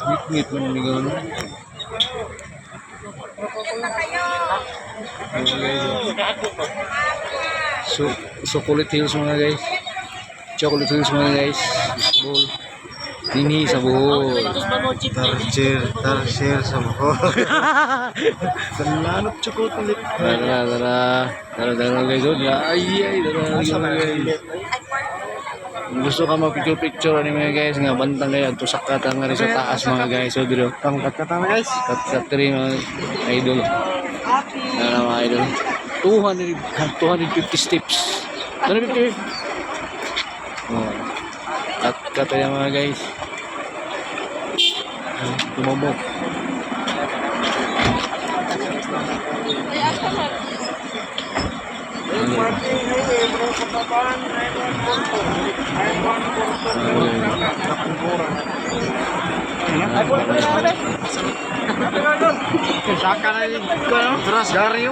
Ngit-ngit man ni gano'n. Mga guys. Chocolate Hills mga guys. Chocolate Hills mga guys. Bowl. Dini sa buhol. Tarsier sa buhol. Sanlanop chocolate. Dara guys. Ay, dara guys. Kung gusto ka mag-picture ni mga guys nga bantang kayo at tusak ka nga rin sa taas mga guys. So dito. Tangkat ka tama guys. Kat mga idol. Ano mga idol? 250 steps. 250. Oh. Kat yan mga guys. Tumabok. Saka na yung Dario.